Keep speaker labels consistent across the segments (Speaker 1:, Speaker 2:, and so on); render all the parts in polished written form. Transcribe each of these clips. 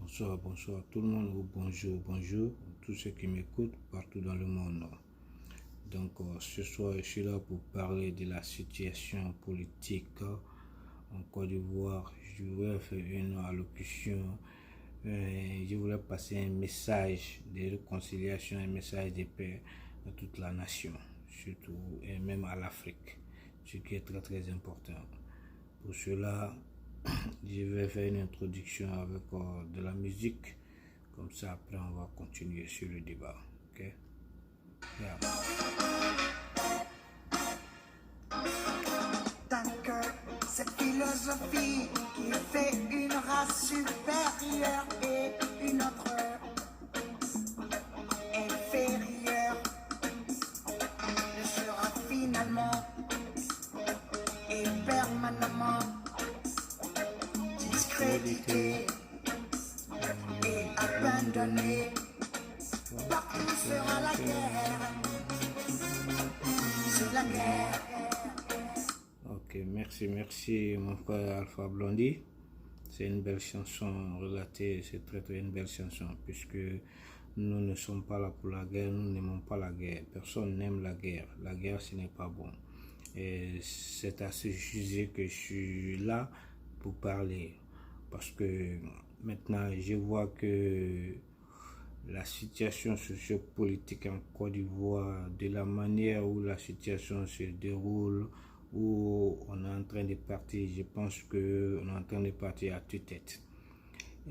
Speaker 1: Bonsoir tout le monde, ou bonjour, tous ceux qui m'écoutent partout dans le monde. Donc ce soir, je suis là pour parler de la situation politique en Côte d'Ivoire. Je voulais faire une allocution, je voulais passer un message de réconciliation, un message de paix à toute la nation, surtout et même à l'Afrique, ce qui est très très important. Pour cela, je vais faire une introduction avec de la musique. Comme ça, après, on va continuer sur le débat. Ok? Yeah.
Speaker 2: Cette philosophie qui fait une race supérieure et une autre inférieure ne sera finalement et permanemment discréditée et abandonnée. Partout sera la guerre. C'est la guerre.
Speaker 1: Ok, merci mon frère Alpha Blondy. C'est une belle chanson relatée, c'est très une belle chanson, puisque nous ne sommes pas là pour la guerre, nous n'aimons pas la guerre. Personne n'aime la guerre. La guerre, ce n'est pas bon. Et c'est à ce sujet que je suis là pour parler. Parce que maintenant, je vois que la situation sociopolitique en Côte d'Ivoire, de la manière où la situation se déroule, où on est en train de partir, je pense qu'on est en train de partir à tue-tête.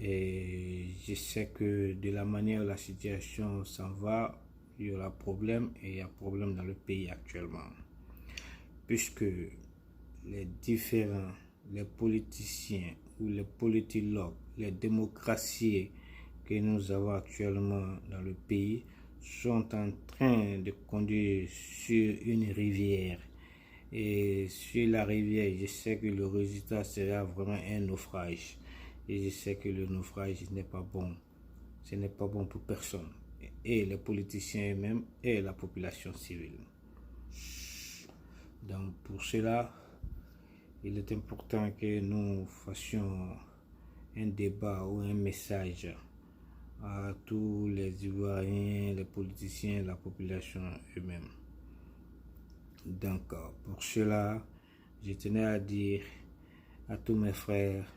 Speaker 1: Et je sais que de la manière où la situation s'en va, il y aura problème, et il y a problème dans le pays actuellement. Puisque les différents, les politiciens ou les politologues, les démocraties que nous avons actuellement dans le pays sont en train de conduire sur une rivière. Et sur la rivière, je sais que le résultat sera vraiment un naufrage. Et je sais que le naufrage n'est pas bon. Ce n'est pas bon pour personne. Et les politiciens eux-mêmes et la population civile. Donc pour cela, il est important que nous fassions un débat ou un message à tous les Ivoiriens, les politiciens, la population eux-mêmes. Donc, pour cela, je tenais à dire à tous mes frères,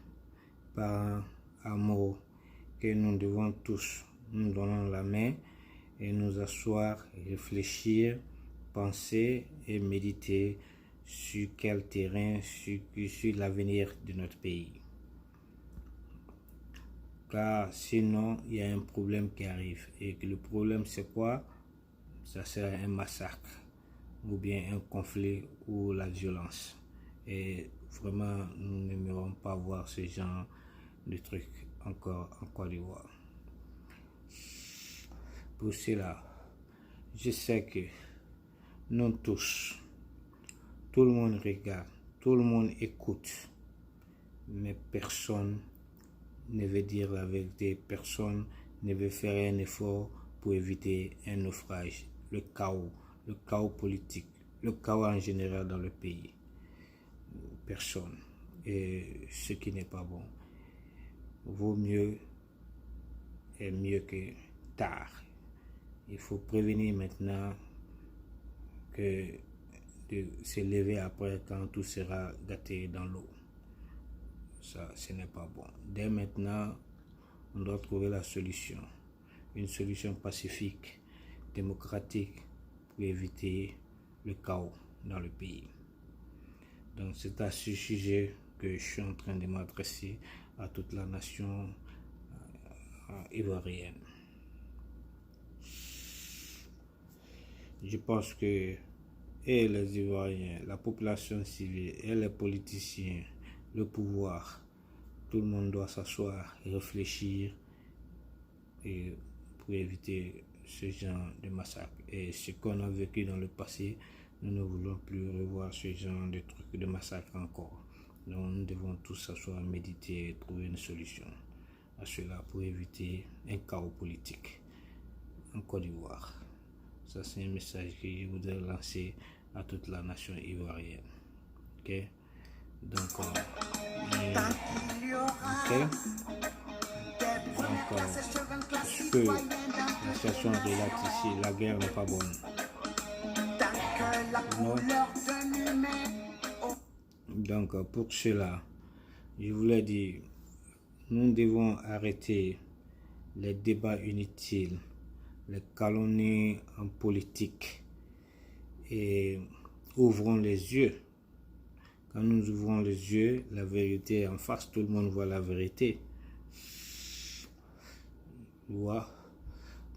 Speaker 1: parents, amoureux, que nous devons tous nous donner la main et nous asseoir, réfléchir, penser et méditer sur quel terrain, sur l'avenir de notre pays. Car sinon, il y a un problème qui arrive. Et que le problème, c'est quoi? Ça sera un massacre, ou bien un conflit, ou la violence. Et vraiment, nous n'aimerons pas voir ce genre de trucs encore en Côte d'Ivoire. Pour cela, je sais que nous tous, tout le monde regarde, tout le monde écoute, mais personne ne veut dire la vérité, personne ne veut faire un effort pour éviter un naufrage, le chaos politique, le chaos en général dans le pays. Personne. Et ce qui n'est pas bon. Vaut mieux et mieux que tard. Il faut prévenir maintenant que de se lever après quand tout sera gâté dans l'eau. Ça, ce n'est pas bon. Dès maintenant, on doit trouver la solution. Une solution pacifique, démocratique, pour éviter le chaos dans le pays. Donc c'est à ce sujet que je suis en train de m'adresser à toute la nation ivoirienne. Je pense que et les Ivoiriens, la population civile et les politiciens, le pouvoir, tout le monde doit s'asseoir et réfléchir et pour éviter ce genre de massacre. Et ce qu'on a vécu dans le passé, nous ne voulons plus revoir ce genre de trucs de massacre encore. Donc nous devons tous s'asseoir, méditer et trouver une solution à cela pour éviter un chaos politique en Côte d'Ivoire. Ça, c'est un message que je voudrais lancer à toute la nation ivoirienne. Ok? Donc,
Speaker 2: Tant qu'il y aura des
Speaker 1: ce que la situation relate ici, la guerre n'est pas bonne. Non. Donc pour cela, je voulais dire, nous devons arrêter les débats inutiles, les calomnies en politique et ouvrons les yeux. Quand nous ouvrons les yeux, la vérité est en face, tout le monde voit la vérité. Voilà.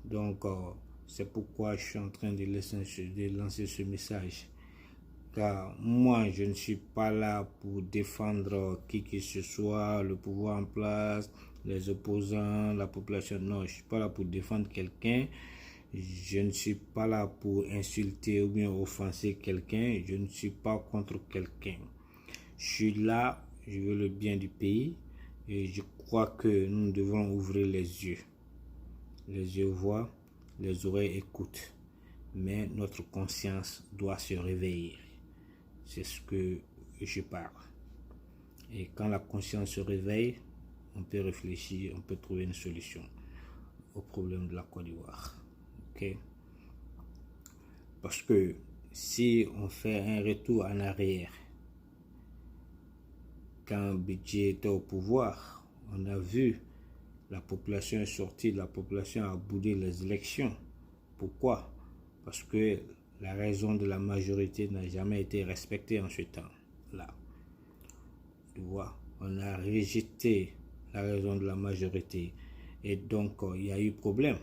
Speaker 1: Donc c'est pourquoi je suis en train de lancer ce message. Car moi, je ne suis pas là pour défendre qui que ce soit, le pouvoir en place, les opposants, la population. Non, je ne suis pas là pour défendre quelqu'un. Je ne suis pas là pour insulter ou bien offenser quelqu'un. Je ne suis pas contre quelqu'un. Je suis là, je veux le bien du pays. Et je crois que nous devons ouvrir les yeux. Les yeux voient, les oreilles écoutent. Mais notre conscience doit se réveiller. C'est ce que je parle. Et quand la conscience se réveille, on peut réfléchir, on peut trouver une solution au problème de la Côte d'Ivoire. Okay? Parce que si on fait un retour en arrière, quand Bédié était au pouvoir, on a vu la population est sortie, la population a boudé les élections. Pourquoi? Parce que la raison de la majorité n'a jamais été respectée en ce temps-là. Tu vois, on a rejeté la raison de la majorité. Et donc, il y a eu problème.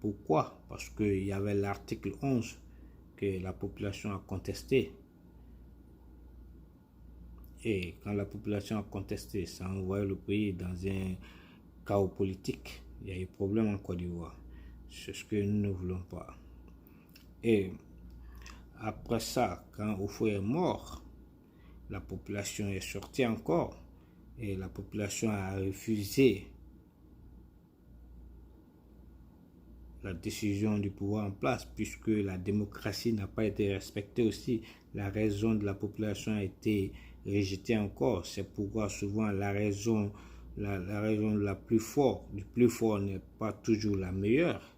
Speaker 1: Pourquoi? Parce qu'il y avait l'article 11 que la population a contesté. Et quand la population a contesté, ça a envoyé le pays dans un chaos politique. Il y a eu problème en Côte d'Ivoire. C'est ce que nous ne voulons pas. Et après ça, quand Oufou est mort, la population est sortie encore et la population a refusé la décision du pouvoir en place puisque la démocratie n'a pas été respectée aussi. La raison de la population a été rejetée encore. C'est pourquoi souvent la raison la plus forte, du plus fort n'est pas toujours la meilleure.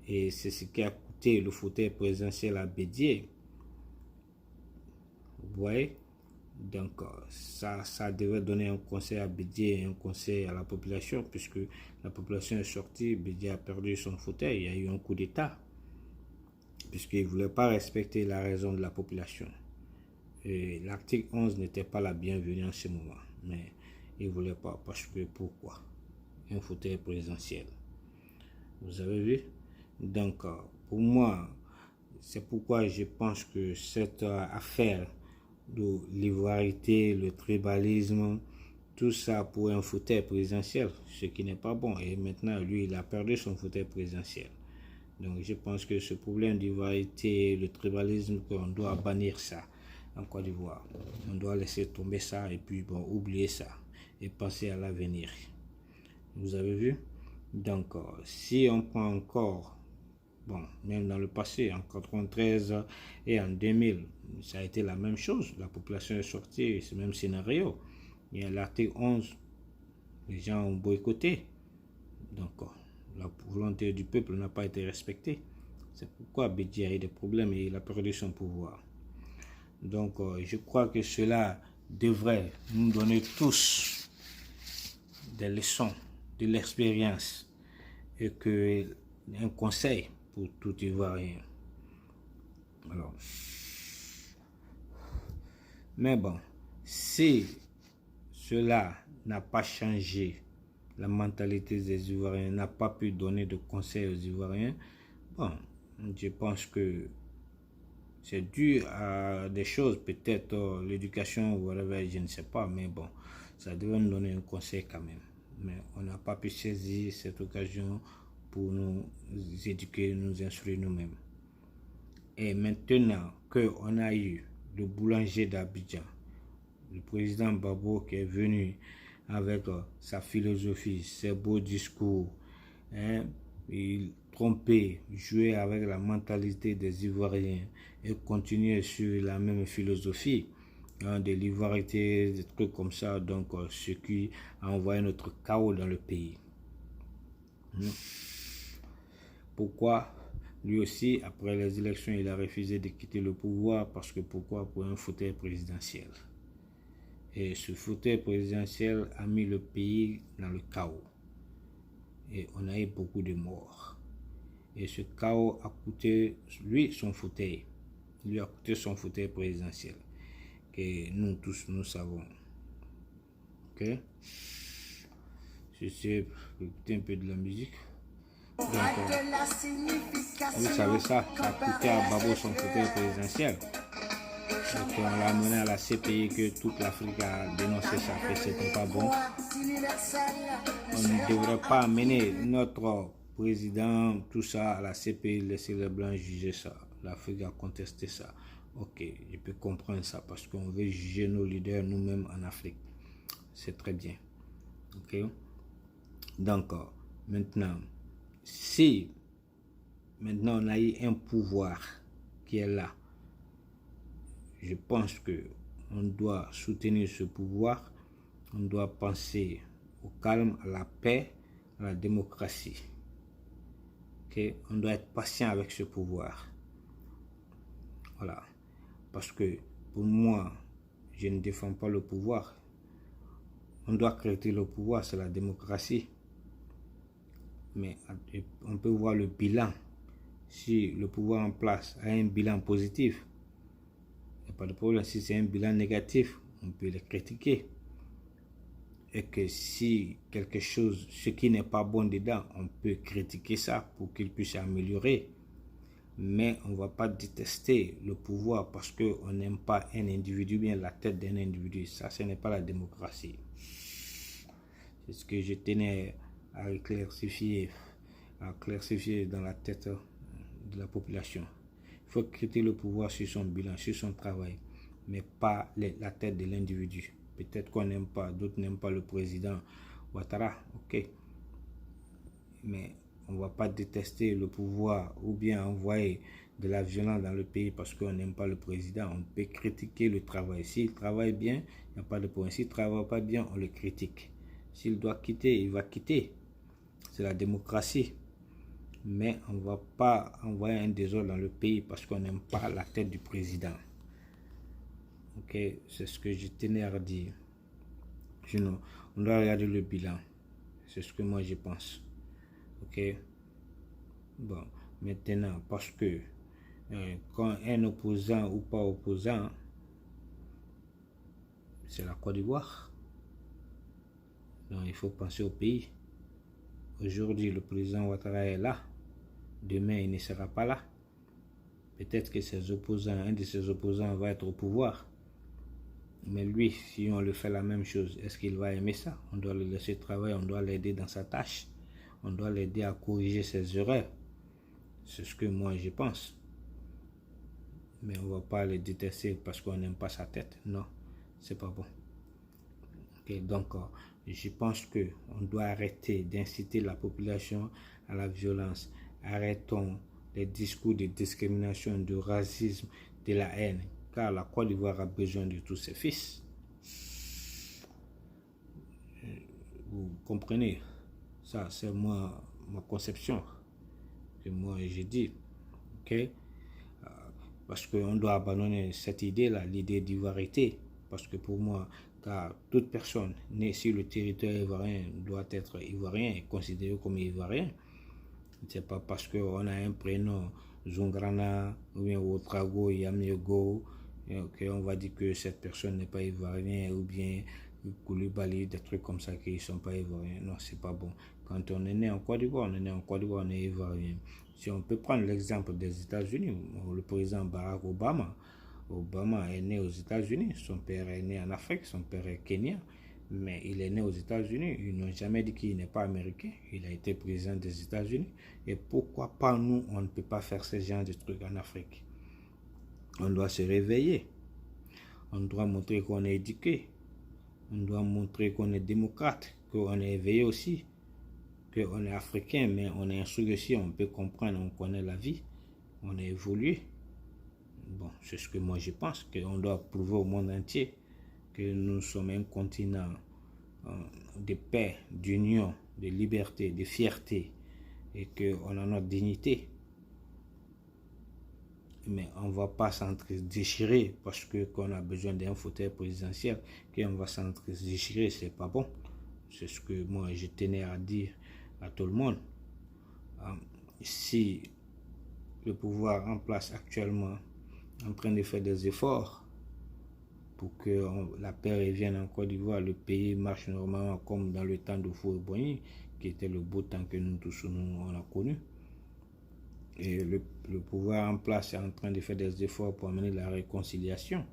Speaker 1: Et c'est ce qui a coûté le fauteuil présidentiel à Bédié. Vous voyez? Donc ça devait donner un conseil à Bédié et un conseil à la population, puisque la population est sortie, Bédié a perdu son fauteuil, il y a eu un coup d'état, puisqu'il ne voulait pas respecter la raison de la population. Et l'article 11 n'était pas la bienvenue en ce moment, mais il ne voulait pas, parce que pourquoi? Un fauteuil présidentiel. Vous avez vu? Donc pour moi, c'est pourquoi je pense que cette affaire de l'ivoirité, le tribalisme, tout ça pour un fauteuil présidentiel, ce qui n'est pas bon. Et maintenant, lui, il a perdu son fauteuil présidentiel. Donc, je pense que ce problème d'ivoirité, le tribalisme, qu'on doit bannir ça en Côte d'Ivoire. On doit laisser tomber ça et puis, bon, oublier ça et penser à l'avenir. Vous avez vu? Donc, si on prend encore, bon, même dans le passé, en 1993 et en 2000, ça a été la même chose. La population est sortie, c'est le même scénario. Il y a l'article 11, les gens ont boycotté. Donc, la volonté du peuple n'a pas été respectée. C'est pourquoi Bédié a eu des problèmes et il a perdu son pouvoir. Donc, je crois que cela devrait nous donner tous des leçons de l'expérience et un conseil pour tout Ivoirien. Alors, mais bon, si cela n'a pas changé la mentalité des Ivoiriens, n'a pas pu donner de conseils aux Ivoiriens, bon, je pense que c'est dû à des choses, peut-être l'éducation ou whatever, je ne sais pas, mais bon, ça devait nous donner un conseil quand même. Mais on n'a pas pu saisir cette occasion pour nous éduquer, nous instruire nous-mêmes. Et maintenant qu'on a eu le boulanger d'Abidjan, le président Babo qui est venu avec sa philosophie, ses beaux discours, il trompait, jouait avec la mentalité des Ivoiriens et continuait sur la même philosophie, de l'ivoirité, des trucs comme ça, donc ce qui a envoyé notre chaos dans le pays. Pourquoi lui aussi, après les élections, il a refusé de quitter le pouvoir? Parce que pourquoi? Pour un fauteuil présidentiel. Et ce fauteuil présidentiel a mis le pays dans le chaos. Et on a eu beaucoup de morts. Et ce chaos a coûté, lui, son fauteuil. Lui a coûté son fauteuil présidentiel. Que nous tous, nous savons. Ok? Je sais écouter un peu de la musique. Donc, vous savez ça a coûté à Babo son fauteuil présidentiel. Donc, on l'a amené à la CPI, que toute l'Afrique a dénoncé ça, que c'était pas bon. On ne devrait pas amener notre président, tout ça, à la CPI, laisser les Blancs juger ça. L'Afrique a contesté ça. Ok, je peux comprendre ça parce qu'on veut juger nos leaders nous-mêmes en Afrique. C'est très bien. Ok. Donc, maintenant, si maintenant on a eu un pouvoir qui est là, je pense que on doit soutenir ce pouvoir, on doit penser au calme, à la paix, à la démocratie. Okay? On doit être patient avec ce pouvoir. Voilà. Parce que pour moi, je ne défends pas le pouvoir. On doit créer le pouvoir, c'est la démocratie. Mais on peut voir le bilan. Si le pouvoir en place a un bilan positif, il n'y a pas de problème. Si c'est un bilan négatif, on peut le critiquer. Et que si quelque chose, ce qui n'est pas bon dedans, on peut critiquer ça pour qu'il puisse améliorer. Mais on ne va pas détester le pouvoir parce qu'on n'aime pas un individu, bien la tête d'un individu. Ça, ce n'est pas la démocratie. C'est ce que je tenais à clarifier dans la tête de la population. Il faut critiquer le pouvoir sur son bilan, sur son travail, mais pas la tête de l'individu. Peut-être qu'on n'aime pas, d'autres n'aiment pas le président Ouattara, ok. Mais on ne va pas détester le pouvoir ou bien envoyer de la violence dans le pays parce qu'on n'aime pas le président. On peut critiquer le travail. S'il travaille bien, il n'y a pas de problème. S'il ne travaille pas bien, on le critique. S'il doit quitter, il va quitter. C'est la démocratie. Mais on ne va pas envoyer un désordre dans le pays parce qu'on n'aime pas la tête du président. Ok, c'est ce que je tenais à dire. Sinon, on doit regarder le bilan. C'est ce que moi je pense. Ok. Bon, maintenant, parce que quand un opposant ou pas opposant, c'est la Côte d'Ivoire. Donc, il faut penser au pays. Aujourd'hui, le président Ouattara est là. Demain, il ne sera pas là. Peut-être que ses opposants, un de ses opposants va être au pouvoir. Mais lui, si on le fait la même chose, est-ce qu'il va aimer ça? On doit le laisser travailler, on doit l'aider dans sa tâche. On doit l'aider à corriger ses erreurs. C'est ce que moi je pense. Mais on ne va pas le détester parce qu'on n'aime pas sa tête. Non, c'est pas bon. Okay, donc, je pense qu'on doit arrêter d'inciter la population à la violence. Arrêtons les discours de discrimination, de racisme, de la haine. Car la Côte d'Ivoire a besoin de tous ses fils. Vous comprenez? Ça, c'est ma conception. Que moi, j'ai dit. Ok? Parce qu'on doit abandonner cette idée-là, l'idée d'ivoirité. Parce que pour moi, car toute personne née sur le territoire ivoirien doit être ivoirien et considéré comme ivoirien. C'est pas parce qu'on a un prénom Zungrana ou bien Ouedraogo, Yamiogo, qu'on va dire que cette personne n'est pas ivoirienne ou bien Koulibaly, des trucs comme ça qui ne sont pas ivoiriens. Non, c'est pas bon. Quand on est né en Côte d'Ivoire, on est né en Côte d'Ivoire, on est ivoirien. Si on peut prendre l'exemple des États-Unis, le président Barack Obama est né aux États-Unis, son père est né en Afrique, son père est kenyan, mais il est né aux États-Unis. Ils n'ont jamais dit qu'il n'est pas américain. Il a été président des États-Unis. Et pourquoi pas nous, on ne peut pas faire ce genre de trucs en Afrique? On doit se réveiller. On doit montrer qu'on est éduqué. On doit montrer qu'on est démocrate, qu'on est éveillé aussi, qu'on est africain, mais on est instruit aussi, on peut comprendre, on connaît la vie, on est évolué. Bon, c'est ce que moi je pense, qu'on doit prouver au monde entier que nous sommes un continent de paix, d'union, de liberté, de fierté. et qu'on a notre dignité. Mais on ne va pas s'entre-déchirer parce qu'on a besoin d'un fauteuil présidentiel, qu'on va s'entre-déchirer, c'est pas bon. C'est ce que moi je tenais à dire à tout le monde. Si le pouvoir en place actuellement est en train de faire des efforts pour que la paix revienne en Côte d'Ivoire, le pays marche normalement comme dans le temps de Houphouët-Boigny, qui était le beau temps que nous tous on a connu. Et le pouvoir en place est en train de faire des efforts pour amener la réconciliation.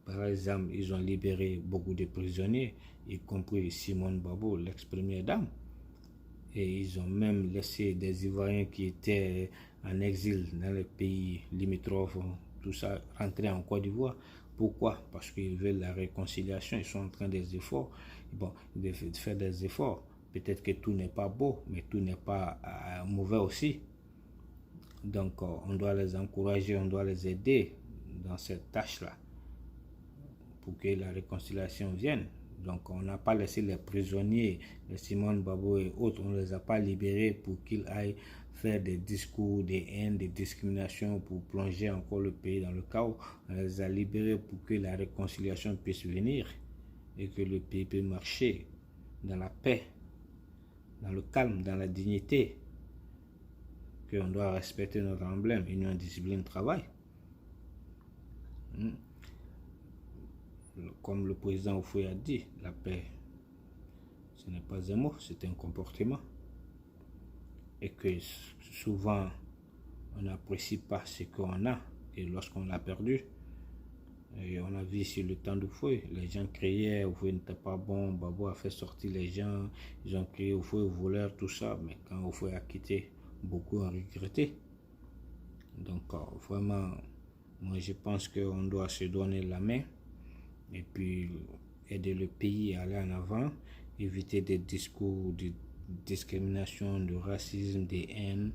Speaker 1: Par exemple, ils ont libéré beaucoup de prisonniers, y compris Simone Babo, l'ex-première dame. Et ils ont même laissé des Ivoiriens qui étaient en exil dans les pays limitrophes, tout ça, rentrer en Côte d'Ivoire. Pourquoi? Parce qu'ils veulent la réconciliation, ils sont en train des efforts, de faire des efforts. Peut-être que tout n'est pas beau, mais tout n'est pas mauvais aussi. Donc, on doit les encourager, on doit les aider dans cette tâche-là pour que la réconciliation vienne. Donc, on n'a pas laissé les prisonniers, les Simone Babo et autres, on ne les a pas libérés pour qu'ils aillent faire des discours de haine, de discrimination pour plonger encore le pays dans le chaos. On les a libérés pour que la réconciliation puisse venir et que le pays puisse marcher dans la paix, dans le calme, dans la dignité. Qu'on doit respecter notre emblème, union, discipline, travail. Comme le président Houphouët a dit, la paix, ce n'est pas un mot, c'est un comportement. Et que souvent, on n'apprécie pas ce qu'on a, et lorsqu'on l'a perdu. Et on a vu sur le temps d'Houphouët, les gens criaient, Houphouët n'était pas bon, Babo a fait sortir les gens, ils ont crié Houphouët voleur, tout ça, mais quand Houphouët a quitté, beaucoup ont regretté. Donc vraiment, moi je pense qu'on doit se donner la main et puis aider le pays à aller en avant, éviter des discours de discrimination, de racisme, de haine,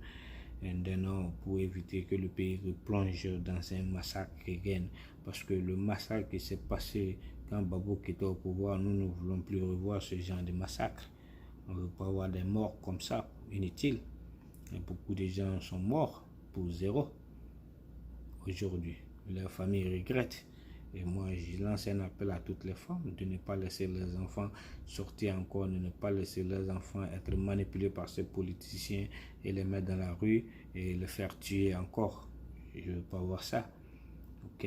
Speaker 1: pour éviter que le pays plonge dans un massacre again. Parce que le massacre qui s'est passé quand Babo était au pouvoir, nous ne voulons plus revoir ce genre de massacre. On ne veut pas avoir des morts comme ça, inutiles. Et beaucoup de gens sont morts pour zéro aujourd'hui. Leurs familles regrettent. Et moi, je lance un appel à toutes les femmes de ne pas laisser leurs enfants sortir encore, de ne pas laisser leurs enfants être manipulés par ces politiciens et les mettre dans la rue et les faire tuer encore. Je ne veux pas voir ça. Ok?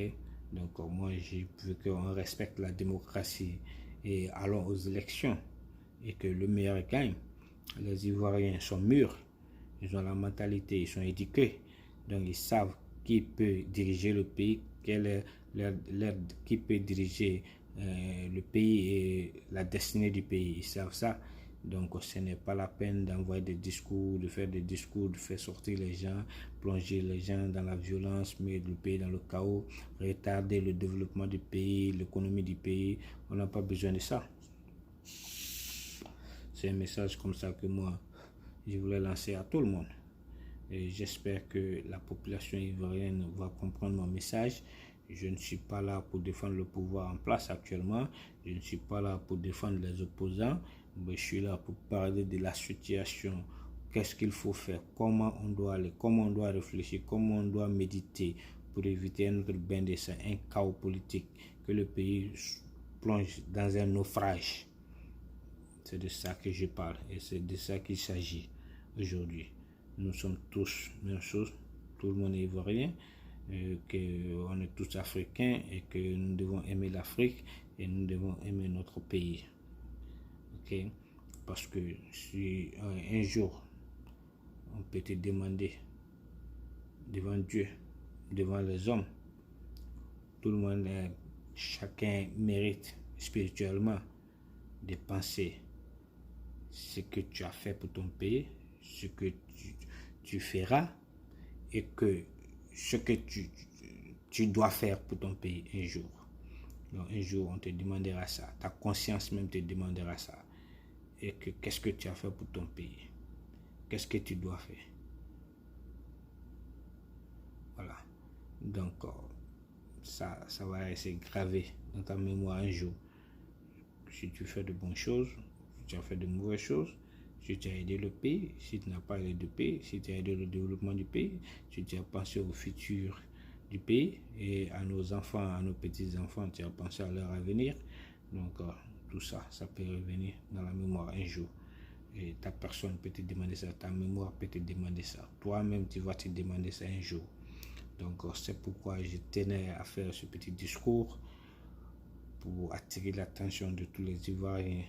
Speaker 1: Donc moi, je veux qu'on respecte la démocratie et allons aux élections et que le meilleur gagne. Les Ivoiriens sont mûrs. Ils ont la mentalité, ils sont éduqués, donc ils savent qui peut diriger le pays, qui peut diriger le pays et la destinée du pays. Ils savent ça, donc ce n'est pas la peine d'envoyer des discours, de faire des discours, de faire sortir les gens, plonger les gens dans la violence, mettre le pays dans le chaos, retarder le développement du pays, l'économie du pays. On n'a pas besoin de ça. C'est un message comme ça que moi, je voulais lancer à tout le monde. Et j'espère que la population ivoirienne va comprendre mon message. Je ne suis pas là pour défendre le pouvoir en place actuellement. Je ne suis pas là pour défendre les opposants. Mais je suis là pour parler de la situation. Qu'est-ce qu'il faut faire? Comment on doit aller? Comment on doit réfléchir? Comment on doit méditer pour éviter un autre bain de sang, un chaos politique, que le pays plonge dans un naufrage. C'est de ça que je parle et c'est de ça qu'il s'agit aujourd'hui. Nous sommes tous même chose, tout le monde est ivoirien, qu'on est tous africains et que nous devons aimer l'Afrique et nous devons aimer notre pays. Ok? Parce que si un jour on peut te demander devant Dieu, devant les hommes, tout le monde, chacun mérite spirituellement de penser ce que tu as fait pour ton pays, ce que tu feras et que ce que tu dois faire pour ton pays un jour. Donc un jour on te demandera ça, ta conscience même te demandera ça. Et que qu'est-ce que tu as fait pour ton pays? Qu'est-ce que tu dois faire? Voilà. Donc ça va rester gravé dans ta mémoire un jour. Si tu fais de bonnes choses, si tu as fait de mauvaises choses, si tu as aidé le pays. Si tu n'as pas aidé le pays, si tu as aidé le développement du pays, si tu as pensé au futur du pays et à nos enfants, à nos petits-enfants, tu as pensé à leur avenir. Donc, tout ça, ça peut revenir dans la mémoire un jour. Et ta personne peut te demander ça, ta mémoire peut te demander ça. Toi-même, tu vas te demander ça un jour. Donc, c'est pourquoi je tenais à faire ce petit discours pour attirer l'attention de tous les Ivoiriens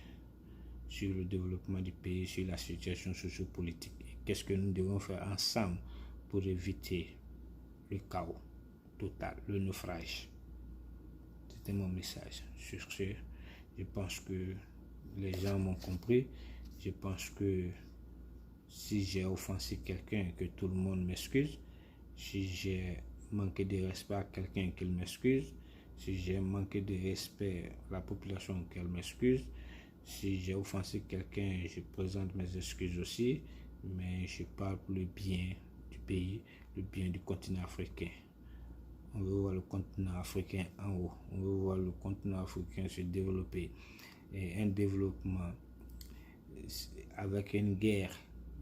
Speaker 1: sur le développement du pays, sur la situation sociopolitique. Qu'est-ce que nous devons faire ensemble pour éviter le chaos total, le naufrage. C'était mon message. Sur ce, je pense que les gens m'ont compris. Je pense que si j'ai offensé quelqu'un, que tout le monde m'excuse. Si j'ai manqué de respect à quelqu'un, qu'il m'excuse. Si j'ai manqué de respect à la population, qu'elle m'excuse. Si j'ai offensé quelqu'un, je présente mes excuses aussi. Mais je parle pour le bien du pays, le bien du continent africain. On veut voir le continent africain en haut. On veut voir le continent africain se développer. Et un développement avec une guerre,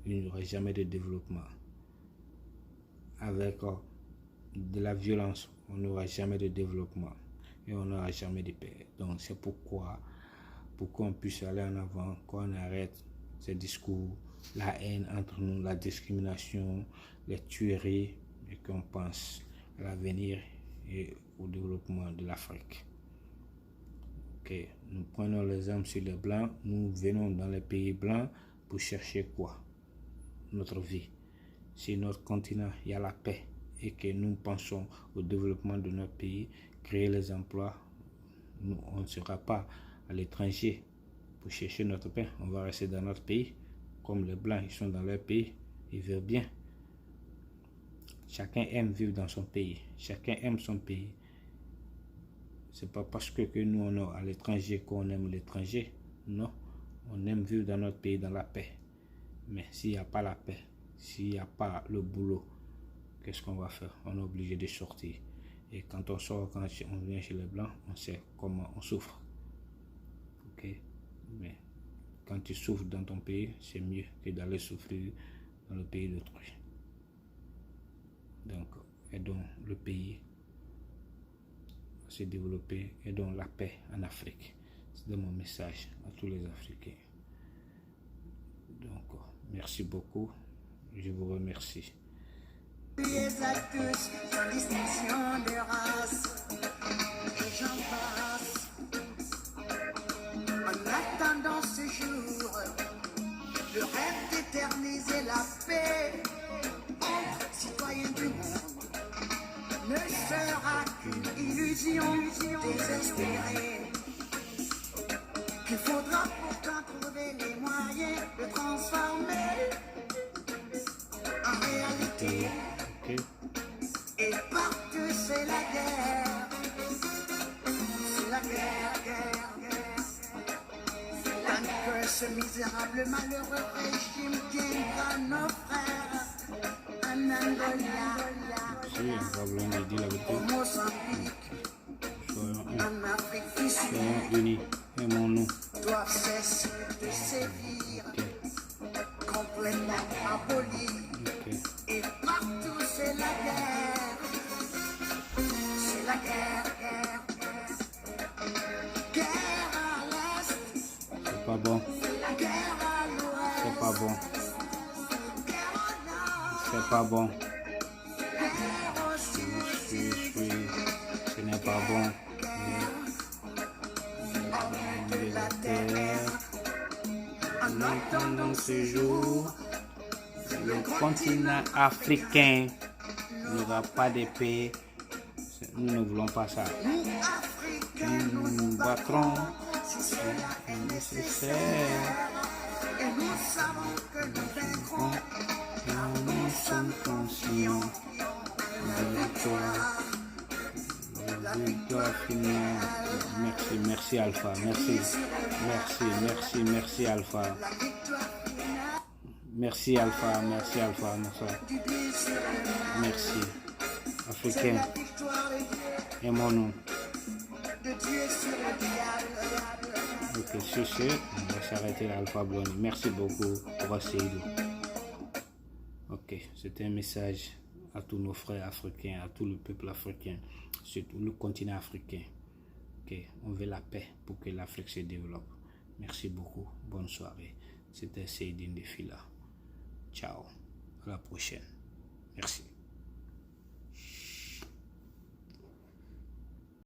Speaker 1: il n'y aura jamais de développement. Avec de la violence, on n'aura jamais de développement. Et on n'aura jamais de paix. Donc c'est pourquoi, pour qu'on puisse aller en avant, qu'on arrête ces discours, la haine entre nous, la discrimination, les tueries, et qu'on pense à l'avenir et au développement de l'Afrique. Okay. Nous prenons l'exemple sur les Blancs, nous venons dans les pays blancs pour chercher quoi? Notre vie. Si notre continent, il y a la paix et que nous pensons au développement de notre pays, créer les emplois, nous, on ne sera pas à l'étranger pour chercher notre paix. On va rester dans notre pays. Comme les Blancs, ils sont dans leur pays, ils vivent bien. Chacun aime vivre dans son pays. Chacun aime son pays. C'est pas parce que nous on est à l'étranger qu'on aime l'étranger. Non, on aime vivre dans notre pays dans la paix. Mais s'il n'y a pas la paix, s'il n'y a pas le boulot, qu'est-ce qu'on va faire? On est obligé de sortir. Et quand on sort, quand on vient chez les Blancs, on sait comment on souffre. Ok? Mais quand tu souffres dans ton pays, c'est mieux que d'aller souffrir dans le pays d'autrui. Donc, aidons le pays à se développer, aidons la paix en Afrique. C'est mon message à tous les Africains. Donc, merci beaucoup. Je vous remercie.
Speaker 2: À tous, sans distinction de race, et j'en passe. En attendant ce jour, le rêve d'éterniser la paix entre citoyens du monde ne sera qu'une illusion désespérée qu'il faudra pourtant trouver les moyens de transformer en réalité. Et partout c'est la guerre, c'est la guerre. Tant que ce misérable malheureux régime tiendra nos frères en Angola, au Mozambique, en Afrique du Sud,
Speaker 1: Soyons unis, aimons-nous.
Speaker 2: doivent cesser de sévir, complètement abolis. Et partout c'est la guerre, c'est la guerre. Guerre à l'est,
Speaker 1: C'est pas bon,
Speaker 2: la guerre à l'ouest,
Speaker 1: c'est pas bon,
Speaker 2: guerre au nord,
Speaker 1: c'est pas bon.
Speaker 2: guerre au sud,
Speaker 1: Ce n'est pas bon.
Speaker 2: de la terre. En attendant
Speaker 1: Ce jour, le continent africain n'aura pas de paix. Nous ne voulons pas ça.
Speaker 2: nous Africains,
Speaker 1: Nous battrons
Speaker 2: si cela est
Speaker 1: nécessaire.
Speaker 2: et nous savons que nous vaincrons.
Speaker 1: Nous sommes conscients de la victoire finale. Merci Alpha, merci Alpha.
Speaker 2: La victoire finale
Speaker 1: Merci Alpha. Merci.
Speaker 2: c'est
Speaker 1: Africains,
Speaker 2: la victoire de Dieu
Speaker 1: aimons-nous.
Speaker 2: sur le diable.
Speaker 1: Ok, sur ce, on va s'arrêter à Alpha Blondy. Merci beaucoup pour Seydou. Ok, c'était un message à tous nos frères africains, à tout le peuple africain, surtout le continent africain. Ok, on veut la paix pour que l'Afrique se développe. Merci beaucoup. Bonne soirée. C'était Seydine de Fila. Ciao. À la prochaine. Merci.